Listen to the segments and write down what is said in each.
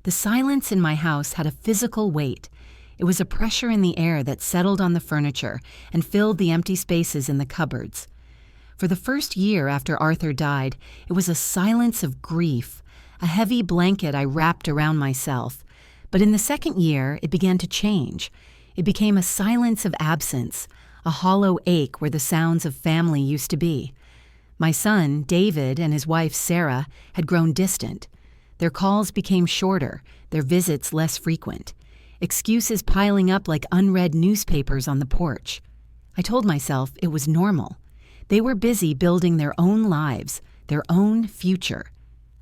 The silence in my house had a physical weight. It was a pressure in the air that settled on the furniture and filled the empty spaces in the cupboards. For the first year after Arthur died, it was a silence of grief, a heavy blanket I wrapped around myself. But in the second year, it began to change. It became a silence of absence, a hollow ache where the sounds of family used to be. My son, David, and his wife, Sarah, had grown distant. Their calls became shorter, their visits less frequent. Excuses piling up like unread newspapers on the porch. I told myself it was normal. They were busy building their own lives, their own future.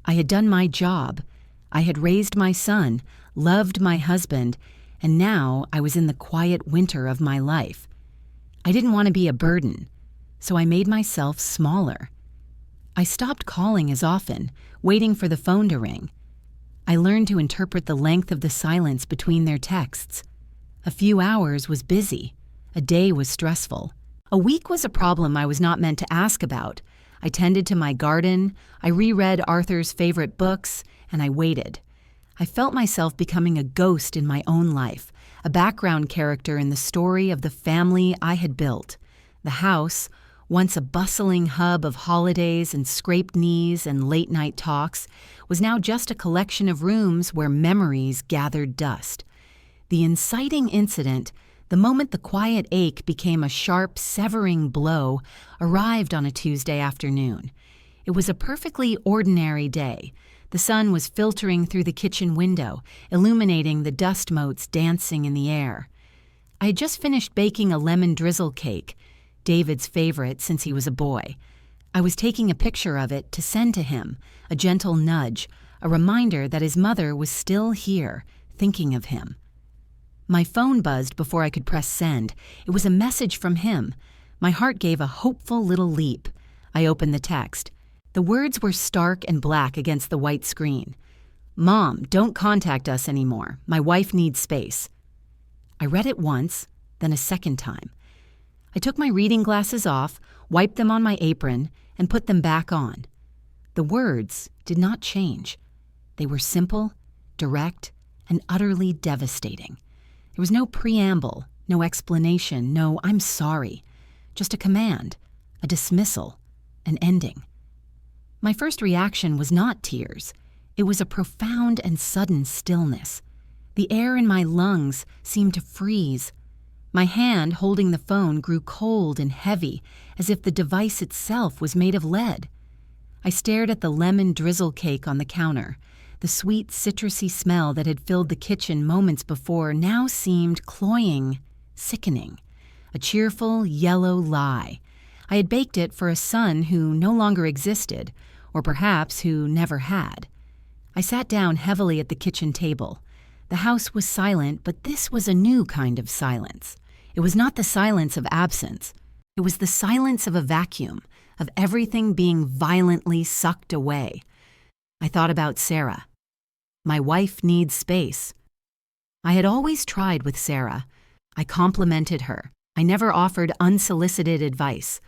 I had done my job. I had raised my son, loved my husband, and now I was in the quiet winter of my life. I didn't want to be a burden, so I made myself smaller. I stopped calling as often, waiting for the phone to ring. I learned to interpret the length of the silence between their texts. A few hours was busy. A day was stressful. A week was a problem I was not meant to ask about. I tended to my garden, I reread Arthur's favorite books, and I waited. I felt myself becoming a ghost in my own life, a background character in the story of the family I had built. The house, once a bustling hub of holidays and scraped knees and late-night talks, was now just a collection of rooms where memories gathered dust. The inciting incident, the moment the quiet ache became a sharp, severing blow, arrived on a Tuesday afternoon. It was a perfectly ordinary day. The sun was filtering through the kitchen window, illuminating the dust motes dancing in the air. I had just finished baking a lemon drizzle cake, David's favorite since he was a boy. I was taking a picture of it to send to him, a gentle nudge, a reminder that his mother was still here, thinking of him. My phone buzzed before I could press send. It was a message from him. My heart gave a hopeful little leap. I opened the text. The words were stark and black against the white screen. "Mom, don't contact us anymore. My wife needs space." I read it once, then a second time. I took my reading glasses off, wiped them on my apron, and put them back on. The words did not change. They were simple, direct, and utterly devastating. There was no preamble, no explanation, no "I'm sorry." Just a command, a dismissal, an ending. My first reaction was not tears. It was a profound and sudden stillness. The air in my lungs seemed to freeze. My hand holding the phone grew cold and heavy, as if the device itself was made of lead. I stared at the lemon drizzle cake on the counter. The sweet, citrusy smell that had filled the kitchen moments before now seemed cloying, sickening. A cheerful, yellow lie. I had baked it for a son who no longer existed, or perhaps who never had. I sat down heavily at the kitchen table. The house was silent, but this was a new kind of silence. It was not the silence of absence. It was the silence of a vacuum, of everything being violently sucked away. I thought about Sarah. My wife needs space. I had always tried with Sarah. I complimented her. I never offered unsolicited advice.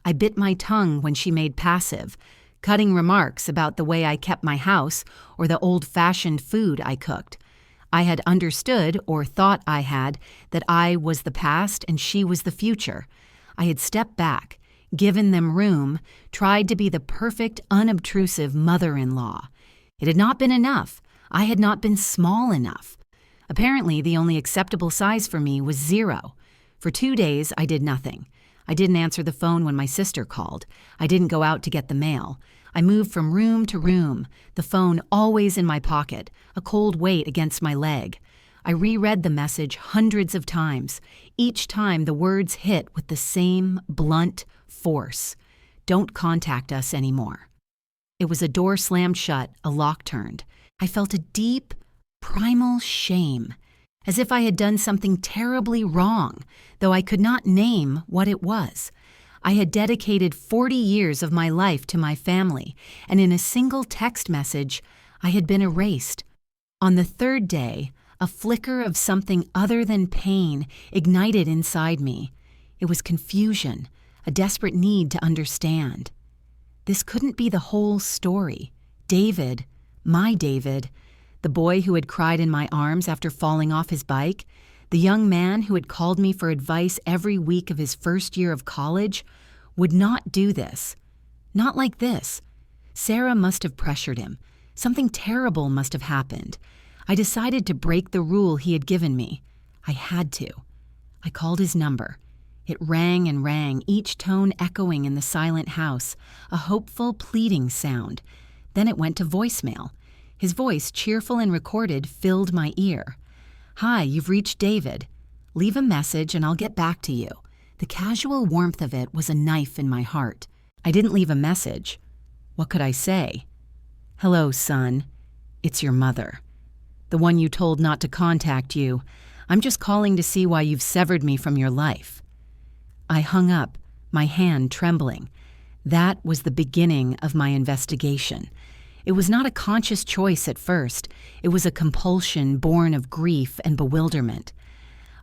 I bit my tongue when she made passive, cutting remarks about the way I kept my house or the old-fashioned food I cooked. I had understood, or thought I had, that I was the past and she was the future. I had stepped back, given them room, tried to be the perfect, unobtrusive mother-in-law. It had not been enough. I had not been small enough. Apparently, the only acceptable size for me was 0. For 2 days, I did nothing. I didn't answer the phone when my sister called. I didn't go out to get the mail. I moved from room to room, the phone always in my pocket, a cold weight against my leg. I reread the message hundreds of times. Each time the words hit with the same blunt force. Don't contact us anymore. It was a door slammed shut, a lock turned. I felt a deep, primal shame, as if I had done something terribly wrong, though I could not name what it was. I had dedicated 40 years of my life to my family, and in a single text message, I had been erased. On the third day, a flicker of something other than pain ignited inside me. It was confusion, a desperate need to understand. This couldn't be the whole story. David, my David, The boy who had cried in my arms after falling off his bike? The young man who had called me for advice every week of his first year of college? Would not do this. Not like this. Sarah must have pressured him. Something terrible must have happened. I decided to break the rule he had given me. I had to. I called his number. It rang and rang, each tone echoing in the silent house, a hopeful, pleading sound. Then it went to voicemail. His voice, cheerful and recorded, filled my ear. "Hi, you've reached David. Leave a message and I'll get back to you." The casual warmth of it was a knife in my heart. I didn't leave a message. What could I say? "Hello, son. It's your mother. The one you told not to contact you. I'm just calling to see why you've severed me from your life." I hung up, my hand trembling. That was the beginning of my investigation. It was not a conscious choice at first. It was a compulsion born of grief and bewilderment.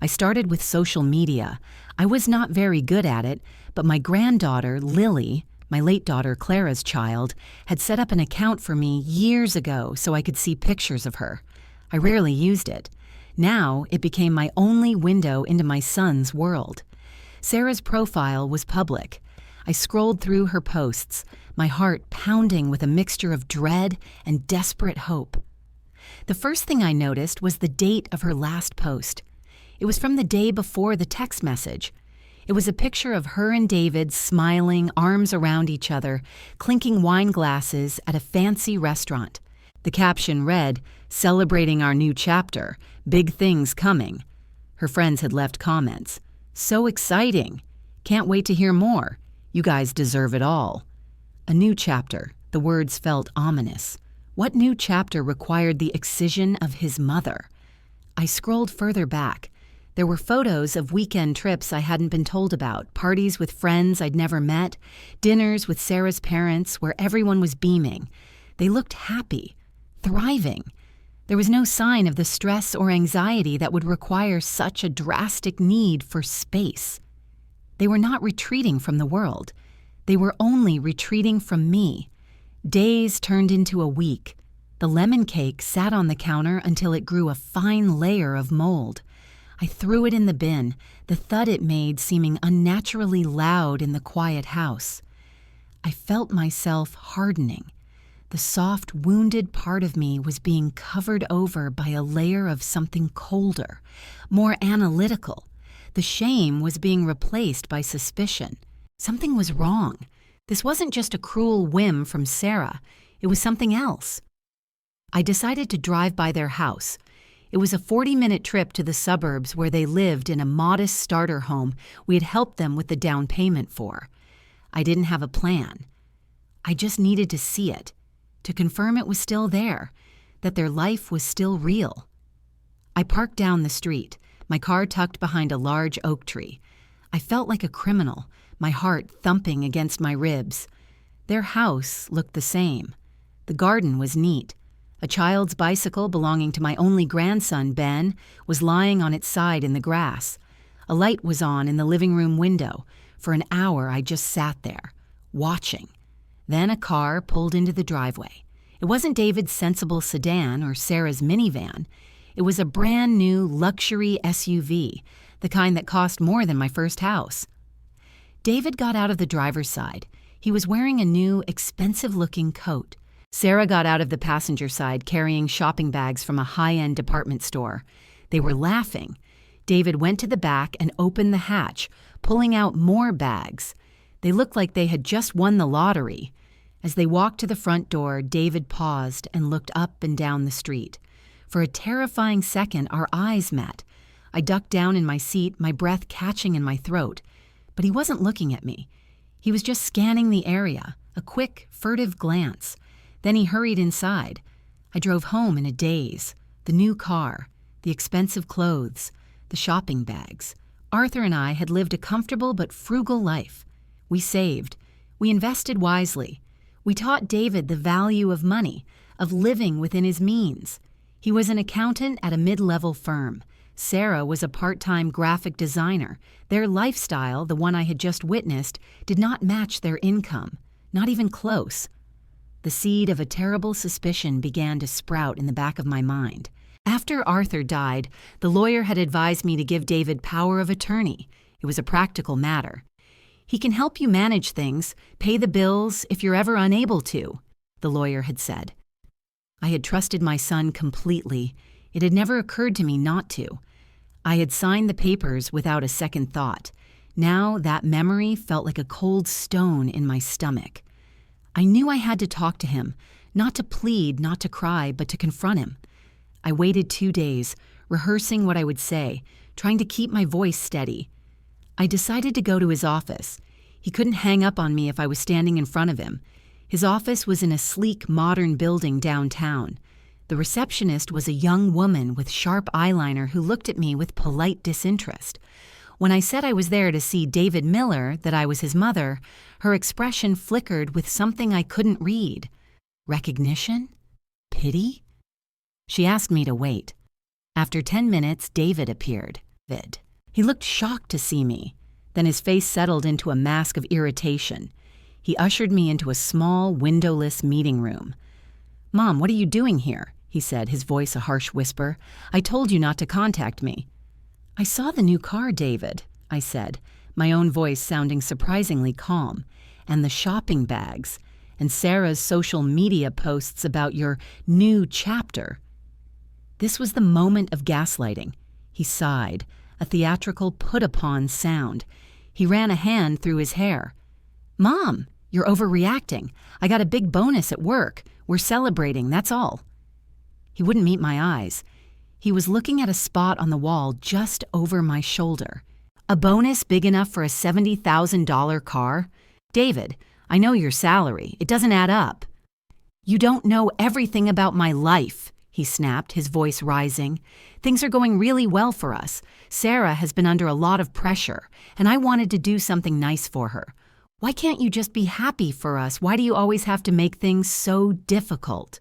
I started with social media. I was not very good at it, but my granddaughter, Lily, my late daughter Clara's child, had set up an account for me years ago so I could see pictures of her. I rarely used it. Now it became my only window into my son's world. Sarah's profile was public. I scrolled through her posts, my heart pounding with a mixture of dread and desperate hope. The first thing I noticed was the date of her last post. It was from the day before the text message. It was a picture of her and David smiling, arms around each other, clinking wine glasses at a fancy restaurant. The caption read, "Celebrating our new chapter. Big things coming." Her friends had left comments. "So exciting. Can't wait to hear more. You guys deserve it all." A new chapter. The words felt ominous. What new chapter required the excision of his mother? I scrolled further back. There were photos of weekend trips I hadn't been told about, parties with friends I'd never met, dinners with Sarah's parents where everyone was beaming. They looked happy, thriving. There was no sign of the stress or anxiety that would require such a drastic need for space. They were not retreating from the world. They were only retreating from me. Days turned into a week. The lemon cake sat on the counter until it grew a fine layer of mold. I threw it in the bin, the thud it made seeming unnaturally loud in the quiet house. I felt myself hardening. The soft, wounded part of me was being covered over by a layer of something colder, more analytical. The shame was being replaced by suspicion. Something was wrong. This wasn't just a cruel whim from Sarah. It was something else. I decided to drive by their house. It was a 40-minute trip to the suburbs where they lived in a modest starter home we had helped them with the down payment for. I didn't have a plan. I just needed to see it, to confirm it was still there, that their life was still real. I parked down the street, my car tucked behind a large oak tree. I felt like a criminal, my heart thumping against my ribs. Their house looked the same. The garden was neat. A child's bicycle belonging to my only grandson, Ben, was lying on its side in the grass. A light was on in the living room window. For an hour I just sat there, watching. Then a car pulled into the driveway. It wasn't David's sensible sedan or Sarah's minivan. It was a brand new luxury SUV, the kind that cost more than my first house. David got out of the driver's side. He was wearing a new, expensive-looking coat. Sarah got out of the passenger side carrying shopping bags from a high-end department store. They were laughing. David went to the back and opened the hatch, pulling out more bags. They looked like they had just won the lottery. As they walked to the front door, David paused and looked up and down the street. For a terrifying second, our eyes met. I ducked down in my seat, my breath catching in my throat. But he wasn't looking at me. He was just scanning the area, a quick, furtive glance. Then he hurried inside. I drove home in a daze. The new car, the expensive clothes, the shopping bags. Arthur and I had lived a comfortable but frugal life. We saved. We invested wisely. We taught David the value of money, of living within his means. He was an accountant at a mid-level firm. Sarah was a part-time graphic designer. Their lifestyle, the one I had just witnessed, did not match their income, not even close. the seed of a terrible suspicion began to sprout in the back of my mind. After Arthur died, the lawyer had advised me to give David power of attorney. It was a practical matter. "He can help you manage things, pay the bills if you're ever unable to," the lawyer had said. I had trusted my son completely. It had never occurred to me not to. I had signed the papers without a second thought. Now that memory felt like a cold stone in my stomach. I knew I had to talk to him, not to plead, not to cry, but to confront him. I waited 2 days, rehearsing what I would say, trying to keep my voice steady. I decided to go to his office. He couldn't hang up on me if I was standing in front of him. His office was in a sleek, modern building downtown. The receptionist was a young woman with sharp eyeliner who looked at me with polite disinterest. When I said I was there to see David Miller, that I was his mother, her expression flickered with something I couldn't read. Recognition? Pity? She asked me to wait. After 10 minutes, David appeared. He looked shocked to see me. Then his face settled into a mask of irritation. He ushered me into a small, windowless meeting room. "Mom, what are you doing here?" he said, his voice a harsh whisper. "I told you not to contact me." "I saw the new car, David," I said, my own voice sounding surprisingly calm, "and the shopping bags, and Sarah's social media posts about your new chapter." This was the moment of gaslighting. He sighed, a theatrical put-upon sound. He ran a hand through his hair. "Mom, you're overreacting. I got a big bonus at work. We're celebrating, that's all." He wouldn't meet my eyes. He was looking at a spot on the wall just over my shoulder. "A bonus big enough for a $70,000 car? David, I know your salary. It doesn't add up." "You don't know everything about my life," he snapped, his voice rising. "Things are going really well for us. Sarah has been under a lot of pressure, and I wanted to do something nice for her. Why can't you just be happy for us? Why do you always have to make things so difficult?"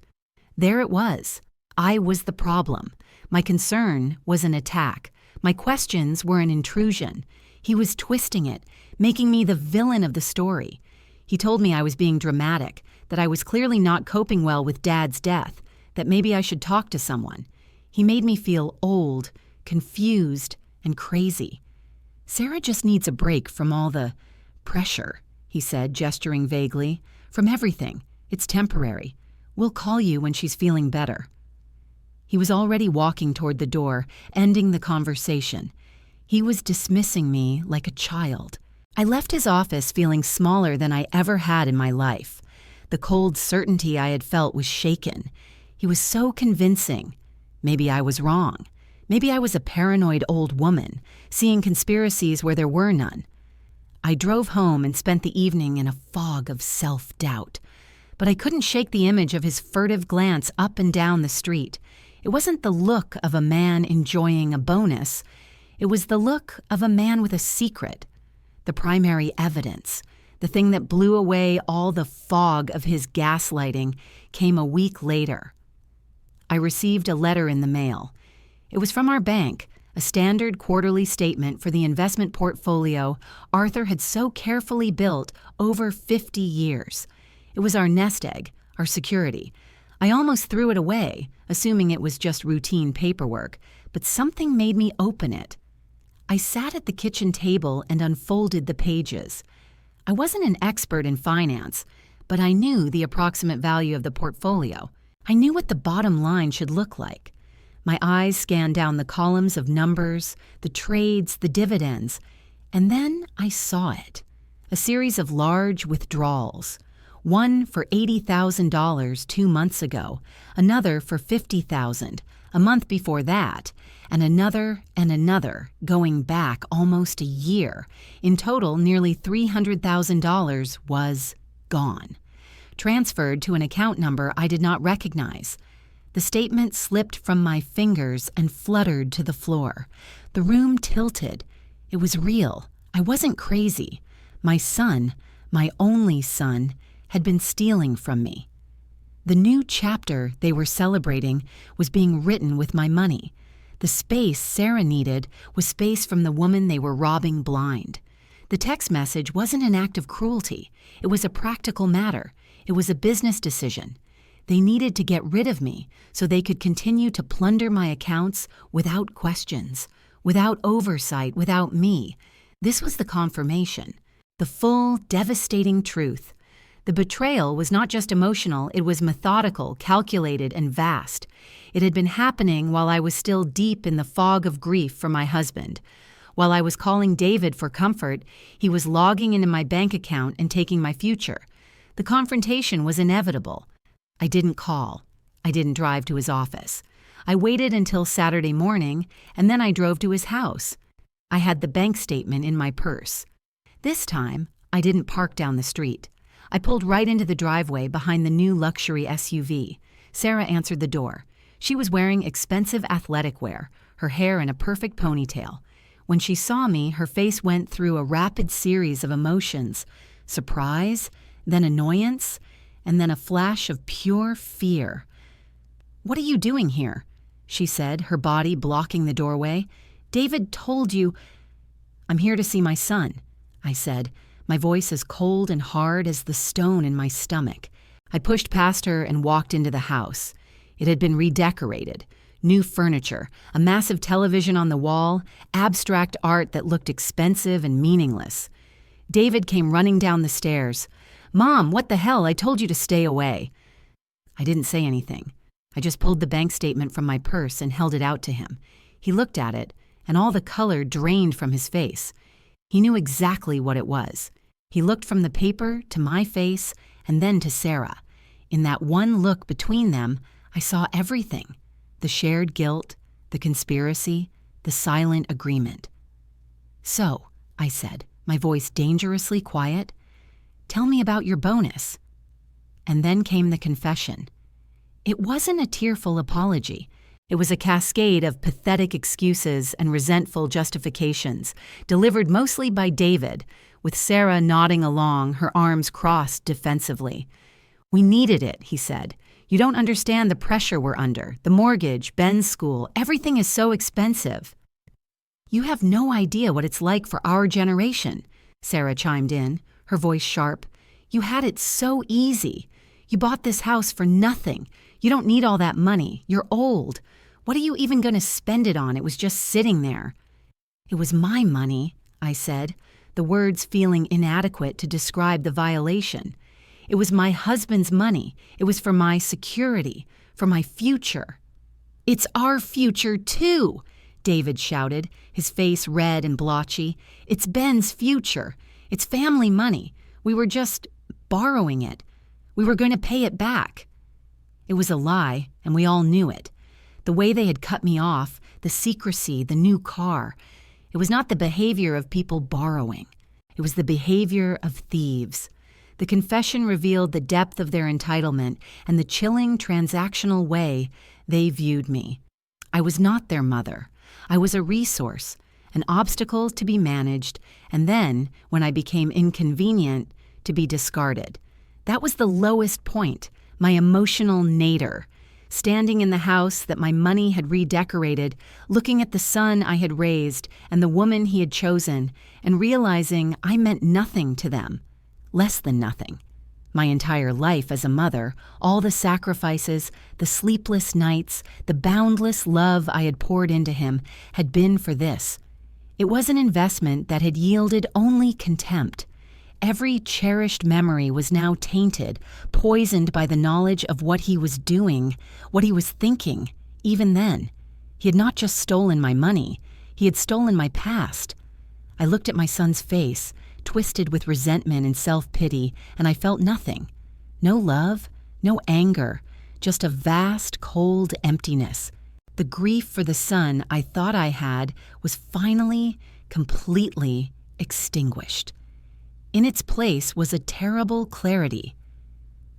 There it was. I was the problem. My concern was an attack. My questions were an intrusion. He was twisting it, making me the villain of the story. He told me I was being dramatic, that I was clearly not coping well with Dad's death, that maybe I should talk to someone. He made me feel old, confused, and crazy. "Sarah just needs a break from all the pressure," he said, gesturing vaguely. "From everything. It's temporary. We'll call you when she's feeling better." He was already walking toward the door, ending the conversation. He was dismissing me like a child. I left his office feeling smaller than I ever had in my life. The cold certainty I had felt was shaken. He was so convincing. Maybe I was wrong. Maybe I was a paranoid old woman, seeing conspiracies where there were none. I drove home and spent the evening in a fog of self-doubt. But I couldn't shake the image of his furtive glance up and down the street. It wasn't the look of a man enjoying a bonus. It was the look of a man with a secret. The primary evidence, the thing that blew away all the fog of his gaslighting, came a week later. I received a letter in the mail. It was from our bank, a standard quarterly statement for the investment portfolio Arthur had so carefully built over 50 years. It was our nest egg, our security. I almost threw it away, assuming it was just routine paperwork, but something made me open it. I sat at the kitchen table and unfolded the pages. I wasn't an expert in finance, but I knew the approximate value of the portfolio. I knew what the bottom line should look like. My eyes scanned down the columns of numbers, the trades, the dividends, and then I saw it. A series of large withdrawals. One for $80,000 2 months ago, another for $50,000 a month before that, and another going back almost a year. In total, nearly $300,000 was gone, transferred to an account number I did not recognize. The statement slipped from my fingers and fluttered to the floor. The room tilted. It was real. I wasn't crazy. My son, my only son, had been stealing from me. The new chapter they were celebrating was being written with my money. The space Sarah needed was space from the woman they were robbing blind. The text message wasn't an act of cruelty. It was a practical matter. It was a business decision. They needed to get rid of me so they could continue to plunder my accounts without questions, without oversight, without me. This was the confirmation, the full, devastating truth. The betrayal was not just emotional, it was methodical, calculated, and vast. It had been happening while I was still deep in the fog of grief for my husband. While I was calling David for comfort, he was logging into my bank account and taking my future. The confrontation was inevitable. I didn't call. I didn't drive to his office. I waited until Saturday morning, and then I drove to his house. I had the bank statement in my purse. This time, I didn't park down the street. I pulled right into the driveway behind the new luxury SUV. Sarah answered the door. She was wearing expensive athletic wear, her hair in a perfect ponytail. When she saw me, her face went through a rapid series of emotions: surprise, then annoyance, and then a flash of pure fear. "What are you doing here?" she said, her body blocking the doorway. "David told you—" "I'm here to see my son," I said, my voice as cold and hard as the stone in my stomach. I pushed past her and walked into the house. It had been redecorated. New furniture, a massive television on the wall, abstract art that looked expensive and meaningless. David came running down the stairs. "Mom, what the hell? I told you to stay away." I didn't say anything. I just pulled the bank statement from my purse and held it out to him. He looked at it, and all the color drained from his face. He knew exactly what it was. He looked from the paper to my face and then to Sarah. In that one look between them, I saw everything: the shared guilt, the conspiracy, the silent agreement. "So," I said, my voice dangerously quiet, "tell me about your bonus." And then came the confession. It wasn't a tearful apology. It was a cascade of pathetic excuses and resentful justifications, delivered mostly by David, with Sarah nodding along, her arms crossed defensively. "We needed it," he said. "You don't understand the pressure we're under. The mortgage, Ben's school, everything is so expensive." "You have no idea what it's like for our generation," Sarah chimed in, her voice sharp. "You had it so easy. You bought this house for nothing. You don't need all that money. You're old. What are you even going to spend it on? It was just sitting there." "It was my money," I said, the words feeling inadequate to describe the violation. "It was my husband's money. It was for my security, for my future." "It's our future, too," David shouted, his face red and blotchy. "It's Ben's future. It's family money. We were just borrowing it. We were going to pay it back." It was a lie, and we all knew it. The way they had cut me off, the secrecy, the new car. It was not the behavior of people borrowing. It was the behavior of thieves. The confession revealed the depth of their entitlement and the chilling transactional way they viewed me. I was not their mother. I was a resource, an obstacle to be managed, and then, when I became inconvenient, to be discarded. That was the lowest point, my emotional nadir. Standing in the house that my money had redecorated, looking at the son I had raised and the woman he had chosen, and realizing I meant nothing to them. Less than nothing. My entire life as a mother, all the sacrifices, the sleepless nights, the boundless love I had poured into him had been for this. It was an investment that had yielded only contempt. Every cherished memory was now tainted, poisoned by the knowledge of what he was doing, what he was thinking, even then. He had not just stolen my money, he had stolen my past. I looked at my son's face, twisted with resentment and self-pity, and I felt nothing. No love, no anger, just a vast, cold emptiness. The grief for the son I thought I had was finally, completely extinguished. In its place was a terrible clarity.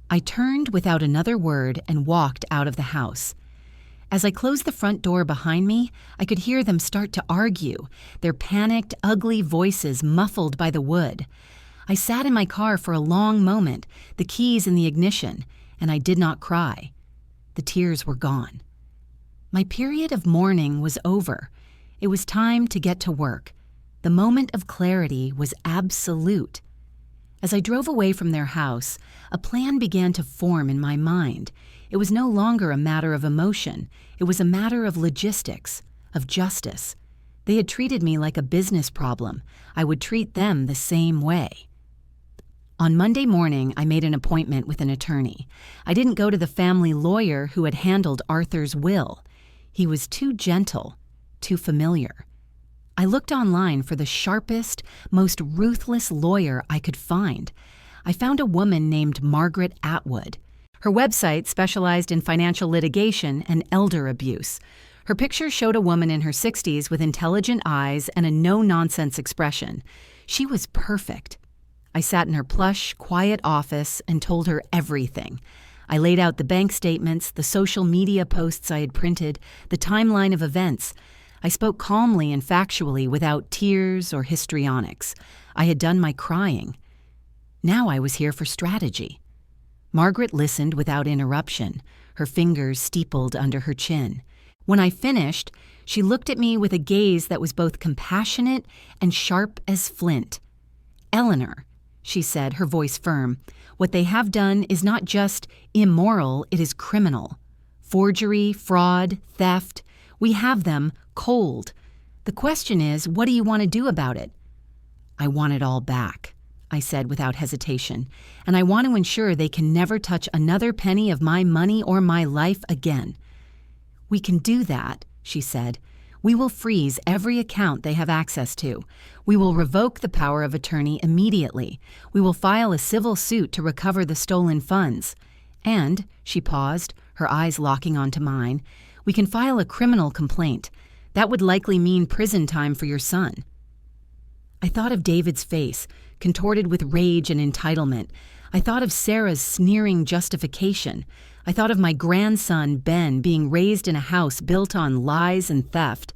I turned without another word and walked out of the house. As I closed the front door behind me, I could hear them start to argue, their panicked, ugly voices muffled by the wood. I sat in my car for a long moment, the keys in the ignition, and I did not cry. The tears were gone. My period of mourning was over. It was time to get to work. The moment of clarity was absolute. As I drove away from their house, a plan began to form in my mind. It was no longer a matter of emotion. It was a matter of logistics, of justice. They had treated me like a business problem. I would treat them the same way. On Monday morning, I made an appointment with an attorney. I didn't go to the family lawyer who had handled Arthur's will. He was too gentle, too familiar. I looked online for the sharpest, most ruthless lawyer I could find. I found a woman named Margaret Atwood. Her website specialized in financial litigation and elder abuse. Her picture showed a woman in her 60s with intelligent eyes and a no-nonsense expression. She was perfect. I sat in her plush, quiet office and told her everything. I laid out the bank statements, the social media posts I had printed, the timeline of events. I spoke calmly and factually without tears or histrionics. I had done my crying. Now I was here for strategy. Margaret listened without interruption, her fingers steepled under her chin. When I finished, she looked at me with a gaze that was both compassionate and sharp as flint. "Eleanor," she said, her voice firm, "what they have done is not just immoral, it is criminal. Forgery, fraud, theft, we have them cold. The question is, what do you want to do about it?" "I want it all back," I said without hesitation, "and I want to ensure they can never touch another penny of my money or my life again." "We can do that," she said. "We will freeze every account they have access to. We will revoke the power of attorney immediately. We will file a civil suit to recover the stolen funds. And," she paused, her eyes locking onto mine, "we can file a criminal complaint. That would likely mean prison time for your son." I thought of David's face, contorted with rage and entitlement. I thought of Sarah's sneering justification. I thought of my grandson, Ben, being raised in a house built on lies and theft.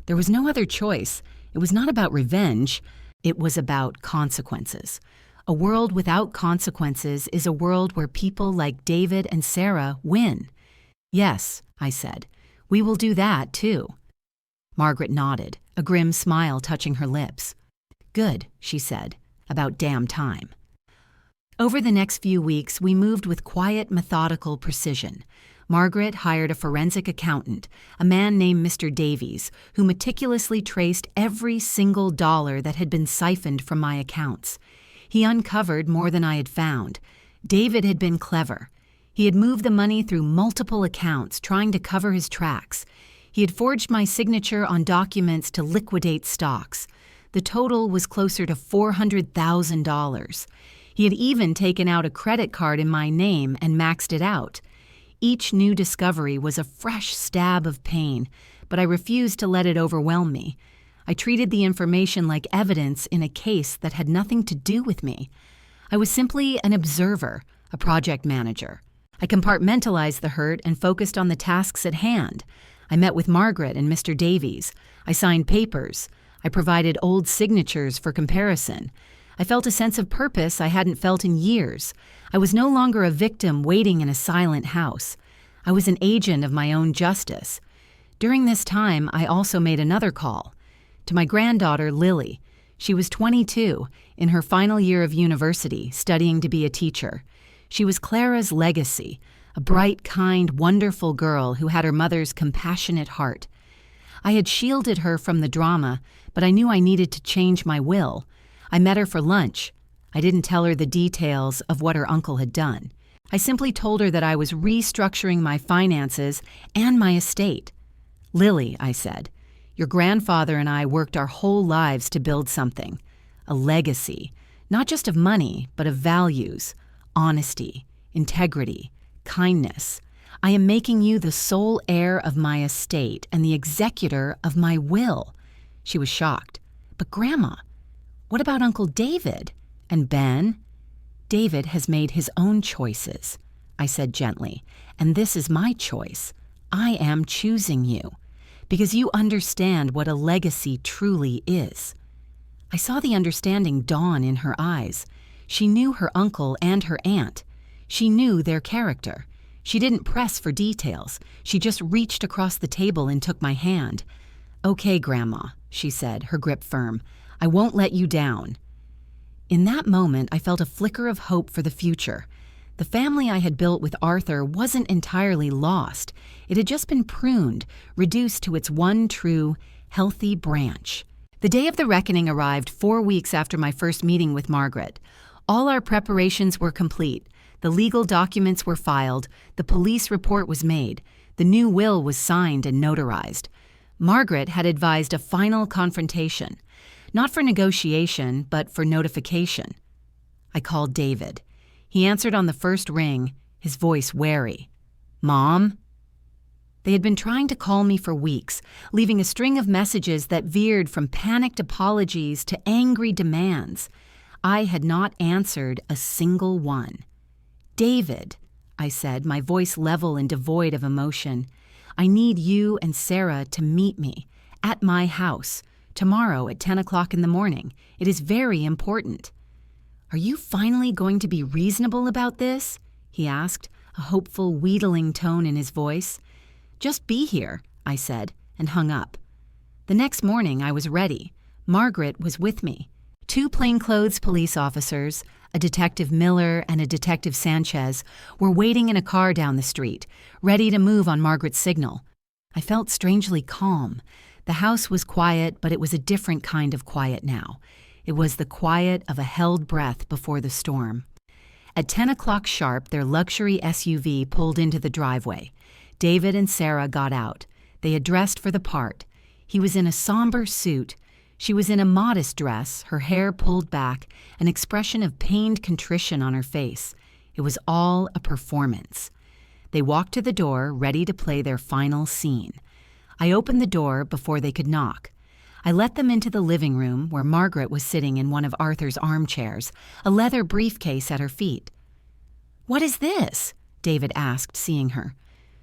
There was no other choice. It was not about revenge. It was about consequences. A world without consequences is a world where people like David and Sarah win. "Yes," I said, "we will do that, too." Margaret nodded, a grim smile touching her lips. "Good," she said, "about damn time." Over the next few weeks, we moved with quiet, methodical precision. Margaret hired a forensic accountant, a man named Mr. Davies, who meticulously traced every single dollar that had been siphoned from my accounts. He uncovered more than I had found. David had been clever. He had moved the money through multiple accounts, trying to cover his tracks. He had forged my signature on documents to liquidate stocks. The total was closer to $400,000. He had even taken out a credit card in my name and maxed it out. Each new discovery was a fresh stab of pain, but I refused to let it overwhelm me. I treated the information like evidence in a case that had nothing to do with me. I was simply an observer, a project manager. I compartmentalized the hurt and focused on the tasks at hand. I met with Margaret and Mr. Davies. I signed papers. I provided old signatures for comparison. I felt a sense of purpose I hadn't felt in years. I was no longer a victim waiting in a silent house. I was an agent of my own justice. During this time, I also made another call to my granddaughter, Lily. She was 22, in her final year of university, studying to be a teacher. She was Clara's legacy, a bright, kind, wonderful girl who had her mother's compassionate heart. I had shielded her from the drama, but I knew I needed to change my will. I met her for lunch. I didn't tell her the details of what her uncle had done. I simply told her that I was restructuring my finances and my estate. "Lily," I said, "your grandfather and I worked our whole lives to build something, a legacy, not just of money, but of values, honesty, integrity, kindness. I am making you the sole heir of my estate and the executor of my will." She was shocked. "But Grandma, what about Uncle David? And Ben?" "David has made his own choices," I said gently, "and this is my choice. I am choosing you, because you understand what a legacy truly is." I saw the understanding dawn in her eyes. She knew her uncle and her aunt. She knew their character. She didn't press for details. She just reached across the table and took my hand. "Okay, Grandma," she said, her grip firm. "I won't let you down." In that moment, I felt a flicker of hope for the future. The family I had built with Arthur wasn't entirely lost. It had just been pruned, reduced to its one true, healthy branch. The day of the reckoning arrived 4 weeks after my first meeting with Margaret. All our preparations were complete. The legal documents were filed. The police report was made. The new will was signed and notarized. Margaret had advised a final confrontation. Not for negotiation, but for notification. I called David. He answered on the first ring, his voice wary. "Mom?" They had been trying to call me for weeks, leaving a string of messages that veered from panicked apologies to angry demands. I had not answered a single one. "David," I said, my voice level and devoid of emotion, "I need you and Sarah to meet me at my house tomorrow at 10 o'clock in the morning. It is very important." "Are you finally going to be reasonable about this?" he asked, a hopeful, wheedling tone in his voice. "Just be here," I said, and hung up. The next morning I was ready. Margaret was with me. 2 plainclothes police officers, a Detective Miller and a Detective Sanchez, were waiting in a car down the street, ready to move on Margaret's signal. I felt strangely calm. The house was quiet, but it was a different kind of quiet now. It was the quiet of a held breath before the storm. At 10 o'clock sharp, their luxury SUV pulled into the driveway. David and Sarah got out. They had dressed for the part. He was in a somber suit. She was in a modest dress, her hair pulled back, an expression of pained contrition on her face. It was all a performance. They walked to the door, ready to play their final scene. I opened the door before they could knock. I let them into the living room where Margaret was sitting in one of Arthur's armchairs, a leather briefcase at her feet. "What is this?" David asked, seeing her.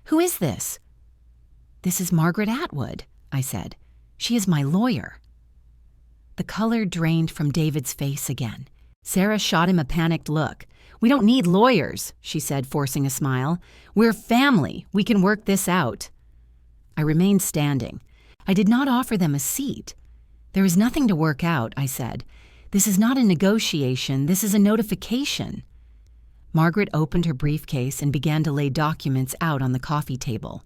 "Who is this?" "This is Margaret Atwood," I said. "She is my lawyer." The color drained from David's face again. Sarah shot him a panicked look. "We don't need lawyers," she said, forcing a smile. "We're family. We can work this out." I remained standing. I did not offer them a seat. "There is nothing to work out," I said. "This is not a negotiation. This is a notification." Margaret opened her briefcase and began to lay documents out on the coffee table.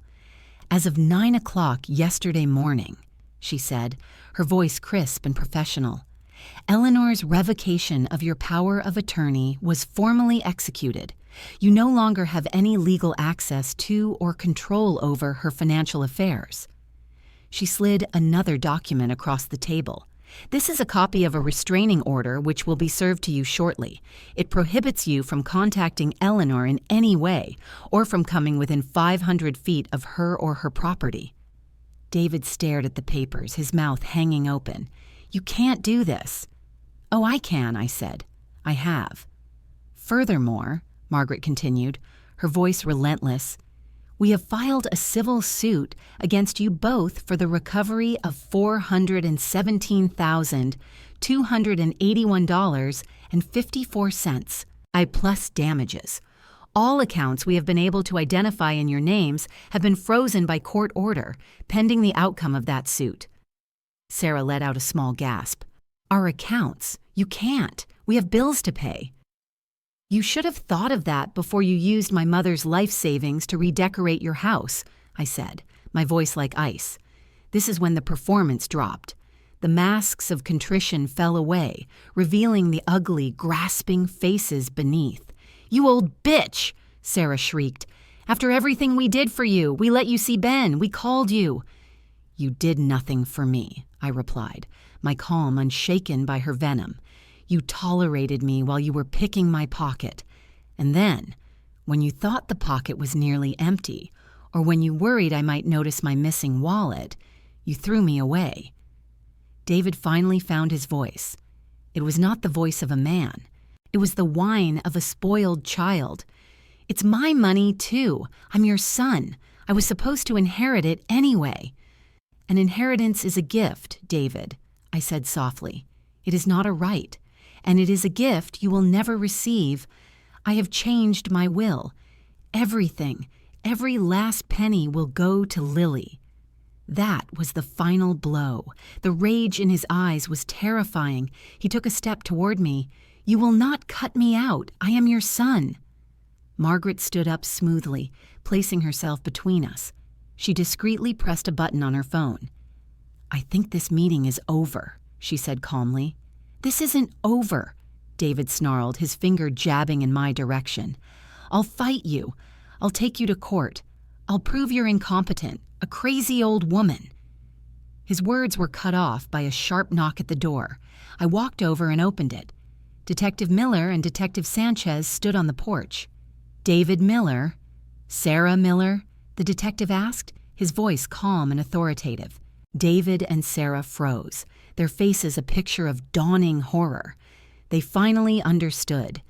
"As of 9 o'clock yesterday morning," she said, her voice crisp and professional, "Eleanor's revocation of your power of attorney was formally executed. You no longer have any legal access to or control over her financial affairs." She slid another document across the table. "This is a copy of a restraining order which will be served to you shortly. It prohibits you from contacting Eleanor in any way or from coming within 500 feet of her or her property." David stared at the papers, his mouth hanging open. "You can't do this." "Oh, I can," I said. "I have." "Furthermore," Margaret continued, her voice relentless, "we have filed a civil suit against you both for the recovery of $417,281.54, plus damages. All accounts we have been able to identify in your names have been frozen by court order, pending the outcome of that suit." Sarah let out a small gasp. "Our accounts? You can't. We have bills to pay." "You should have thought of that before you used my mother's life savings to redecorate your house," I said, my voice like ice. This is when the performance dropped. The masks of contrition fell away, revealing the ugly, grasping faces beneath. "You old bitch!" Sarah shrieked. "After everything we did for you, we let you see Ben, we called you." "You did nothing for me," I replied, my calm unshaken by her venom. "You tolerated me while you were picking my pocket. And then, when you thought the pocket was nearly empty, or when you worried I might notice my missing wallet, you threw me away." David finally found his voice. It was not the voice of a man. It was the whine of a spoiled child. "It's my money, too. I'm your son. I was supposed to inherit it anyway." "An inheritance is a gift, David," I said softly. "It is not a right. And it is a gift you will never receive. I have changed my will. Everything, every last penny will go to Lily." That was the final blow. The rage in his eyes was terrifying. He took a step toward me. "You will not cut me out. I am your son." Margaret stood up smoothly, placing herself between us. She discreetly pressed a button on her phone. "I think this meeting is over," she said calmly. "This isn't over," David snarled, his finger jabbing in my direction. "I'll fight you. I'll take you to court. I'll prove you're incompetent, a crazy old woman." His words were cut off by a sharp knock at the door. I walked over and opened it. Detective Miller and Detective Sanchez stood on the porch. "David Miller? Sarah Miller?" the detective asked, his voice calm and authoritative. David and Sarah froze, their faces a picture of dawning horror. They finally understood.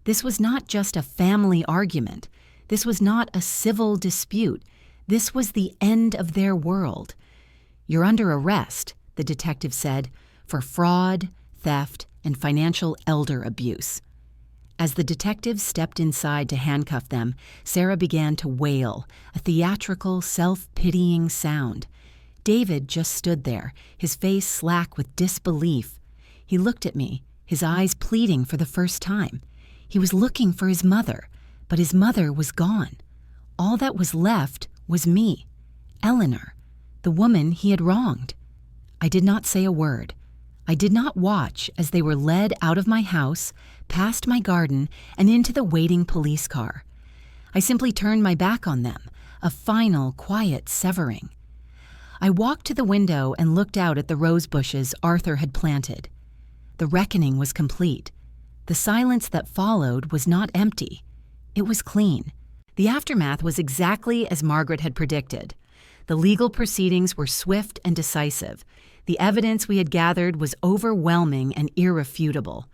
This was not just a family argument. This was not a civil dispute. This was the end of their world. "You're under arrest," the detective said, "for fraud, theft, and financial elder abuse." As the detective stepped inside to handcuff them, Sarah began to wail, a theatrical, self-pitying sound. David just stood there, his face slack with disbelief. He looked at me, his eyes pleading for the first time. He was looking for his mother, but his mother was gone. All that was left was me, Eleanor, the woman he had wronged. I did not say a word. I did not watch as they were led out of my house, past my garden, and into the waiting police car. I simply turned my back on them, a final, quiet severing. I walked to the window and looked out at the rose bushes Arthur had planted. The reckoning was complete. The silence that followed was not empty. It was clean. The aftermath was exactly as Margaret had predicted. The legal proceedings were swift and decisive. The evidence we had gathered was overwhelming and irrefutable.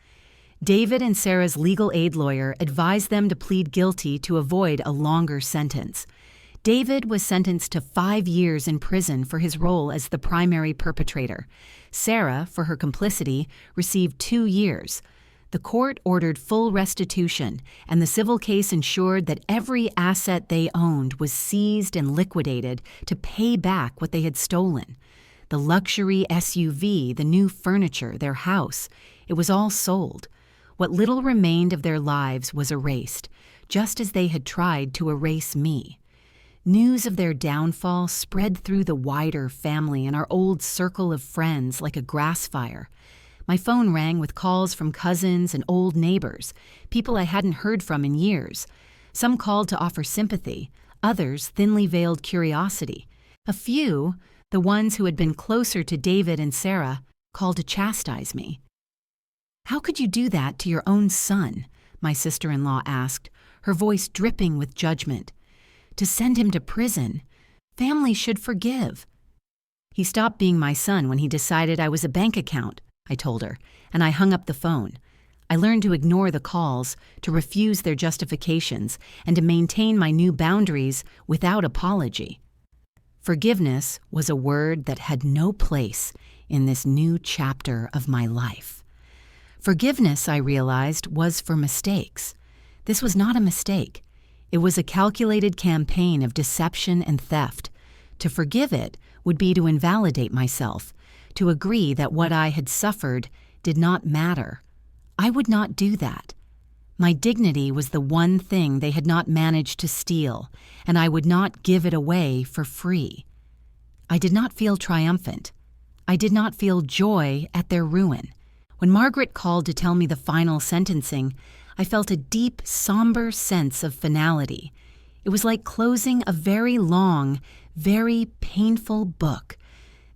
David and Sarah's legal aid lawyer advised them to plead guilty to avoid a longer sentence. David was sentenced to 5 years in prison for his role as the primary perpetrator. Sarah, for her complicity, received 2 years. The court ordered full restitution, and the civil case ensured that every asset they owned was seized and liquidated to pay back what they had stolen. The luxury SUV, the new furniture, their house, it was all sold. What little remained of their lives was erased, just as they had tried to erase me. News of their downfall spread through the wider family and our old circle of friends like a grass fire. My phone rang with calls from cousins and old neighbors, people I hadn't heard from in years. Some called to offer sympathy, others thinly veiled curiosity. A few, the ones who had been closer to David and Sarah, called to chastise me. "How could you do that to your own son?" my sister-in-law asked, her voice dripping with judgment. "To send him to prison? Family should forgive." "He stopped being my son when he decided I was a bank account," I told her, and I hung up the phone. I learned to ignore the calls, to refuse their justifications, and to maintain my new boundaries without apology. Forgiveness was a word that had no place in this new chapter of my life. Forgiveness, I realized, was for mistakes. This was not a mistake. It was a calculated campaign of deception and theft. To forgive it would be to invalidate myself, to agree that what I had suffered did not matter. I would not do that. My dignity was the one thing they had not managed to steal, and I would not give it away for free. I did not feel triumphant. I did not feel joy at their ruin. When Margaret called to tell me the final sentencing, I felt a deep, somber sense of finality. It was like closing a very long, very painful book.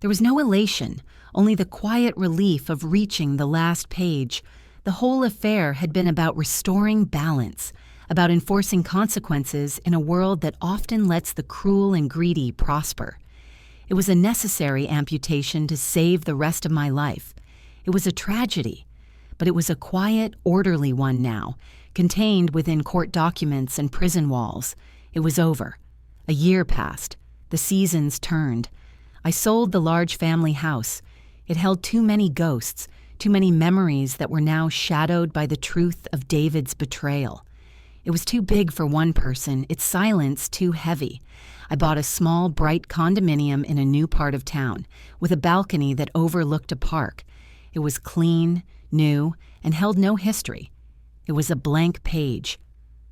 There was no elation, only the quiet relief of reaching the last page. The whole affair had been about restoring balance, about enforcing consequences in a world that often lets the cruel and greedy prosper. It was a necessary amputation to save the rest of my life. It was a tragedy, but it was a quiet, orderly one now, contained within court documents and prison walls. It was over. A year passed. The seasons turned. I sold the large family house. It held too many ghosts, too many memories that were now shadowed by the truth of David's betrayal. It was too big for one person, its silence too heavy. I bought a small, bright condominium in a new part of town, with a balcony that overlooked a park. It was clean, new, and held no history. It was a blank page.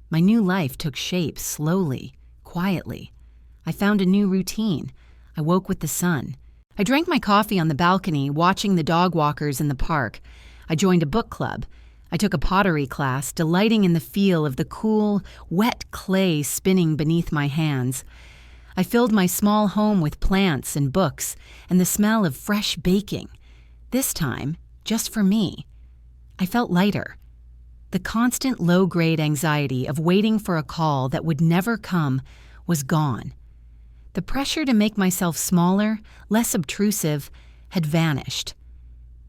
My new life took shape slowly, quietly. I found a new routine. I woke with the sun. I drank my coffee on the balcony, watching the dog walkers in the park. I joined a book club. I took a pottery class, delighting in the feel of the cool, wet clay spinning beneath my hands. I filled my small home with plants and books and the smell of fresh baking. This time, just for me. I felt lighter. The constant low-grade anxiety of waiting for a call that would never come was gone. The pressure to make myself smaller, less obtrusive, had vanished.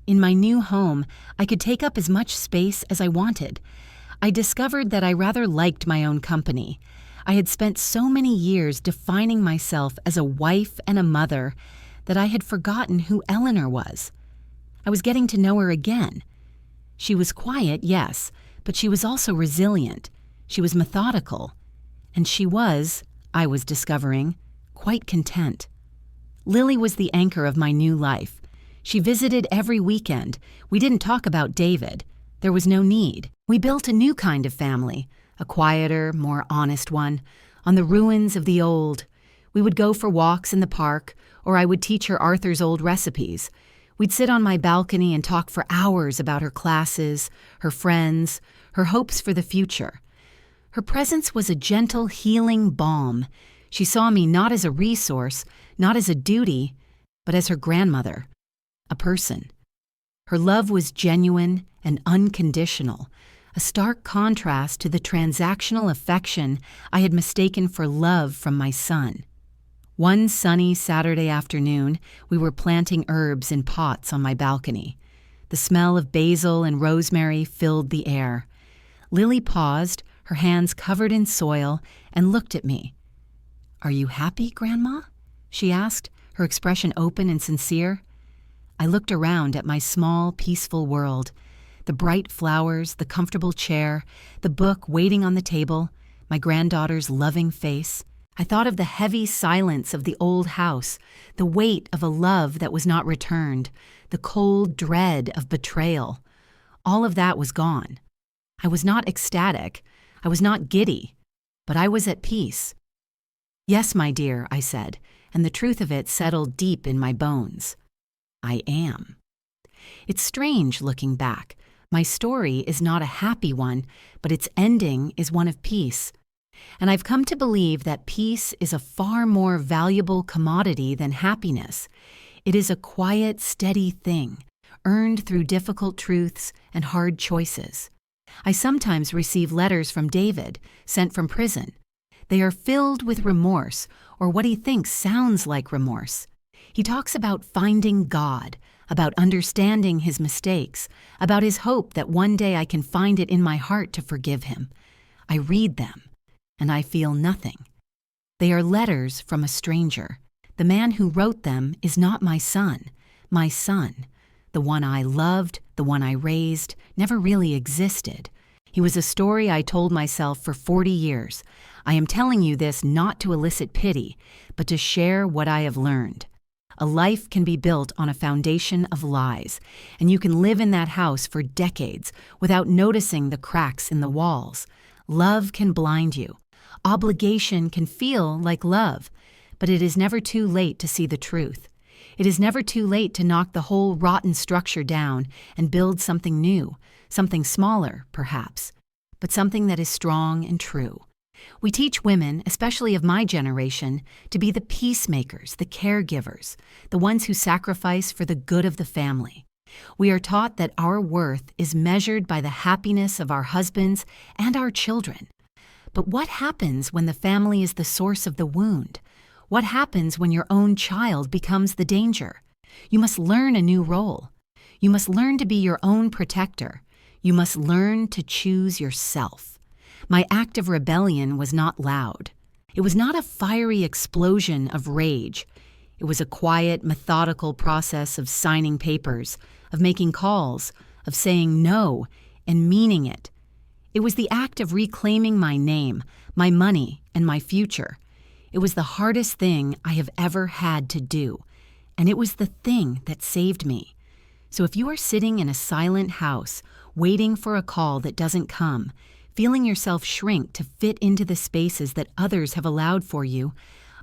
In my new home, I could take up as much space as I wanted. I discovered that I rather liked my own company. I had spent so many years defining myself as a wife and a mother that I had forgotten who Eleanor was. I was getting to know her again. She was quiet, yes, but she was also resilient. She was methodical. And she was, I was discovering, quite content. Lily was the anchor of my new life. She visited every weekend. We didn't talk about David. There was no need. We built a new kind of family, a quieter, more honest one, on the ruins of the old. We would go for walks in the park, or I would teach her Arthur's old recipes. We'd sit on my balcony and talk for hours about her classes, her friends, her hopes for the future. Her presence was a gentle, healing balm. She saw me not as a resource, not as a duty, but as her grandmother, a person. Her love was genuine and unconditional, a stark contrast to the transactional affection I had mistaken for love from my son. One sunny Saturday afternoon, we were planting herbs in pots on my balcony. The smell of basil and rosemary filled the air. Lily paused, her hands covered in soil, and looked at me. "Are you happy, Grandma?" she asked, her expression open and sincere. I looked around at my small, peaceful world. The bright flowers, the comfortable chair, the book waiting on the table, my granddaughter's loving face. I thought of the heavy silence of the old house, the weight of a love that was not returned, the cold dread of betrayal. All of that was gone. I was not ecstatic. I was not giddy. But I was at peace. "Yes, my dear," I said, and the truth of it settled deep in my bones. I am. It's strange looking back. My story is not a happy one, but its ending is one of peace. And I've come to believe that peace is a far more valuable commodity than happiness. It is a quiet, steady thing, earned through difficult truths and hard choices. I sometimes receive letters from David, sent from prison. They are filled with remorse, or what he thinks sounds like remorse. He talks about finding God, about understanding his mistakes, about his hope that one day I can find it in my heart to forgive him. I read them, and I feel nothing. They are letters from a stranger. The man who wrote them is not my son. My son, the one I loved, the one I raised, never really existed. He was a story I told myself for 40 years. I am telling you this not to elicit pity, but to share what I have learned. A life can be built on a foundation of lies, and you can live in that house for decades without noticing the cracks in the walls. Love can blind you. Obligation can feel like love, but it is never too late to see the truth. It is never too late to knock the whole rotten structure down and build something new, something smaller, perhaps, but something that is strong and true. We teach women, especially of my generation, to be the peacemakers, the caregivers, the ones who sacrifice for the good of the family. We are taught that our worth is measured by the happiness of our husbands and our children. But what happens when the family is the source of the wound? What happens when your own child becomes the danger? You must learn a new role. You must learn to be your own protector. You must learn to choose yourself. My act of rebellion was not loud. It was not a fiery explosion of rage. It was a quiet, methodical process of signing papers, of making calls, of saying no and meaning it. It was the act of reclaiming my name, my money, and my future. It was the hardest thing I have ever had to do, and it was the thing that saved me. So if you are sitting in a silent house, waiting for a call that doesn't come, feeling yourself shrink to fit into the spaces that others have allowed for you,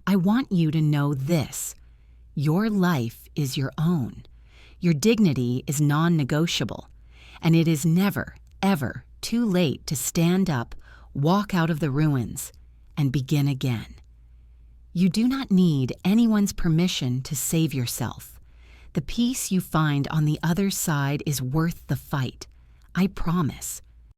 I want you to know this: your life is your own. Your dignity is non-negotiable, and it is never, ever too late to stand up, walk out of the ruins, and begin again. You do not need anyone's permission to save yourself. The peace you find on the other side is worth the fight. I promise.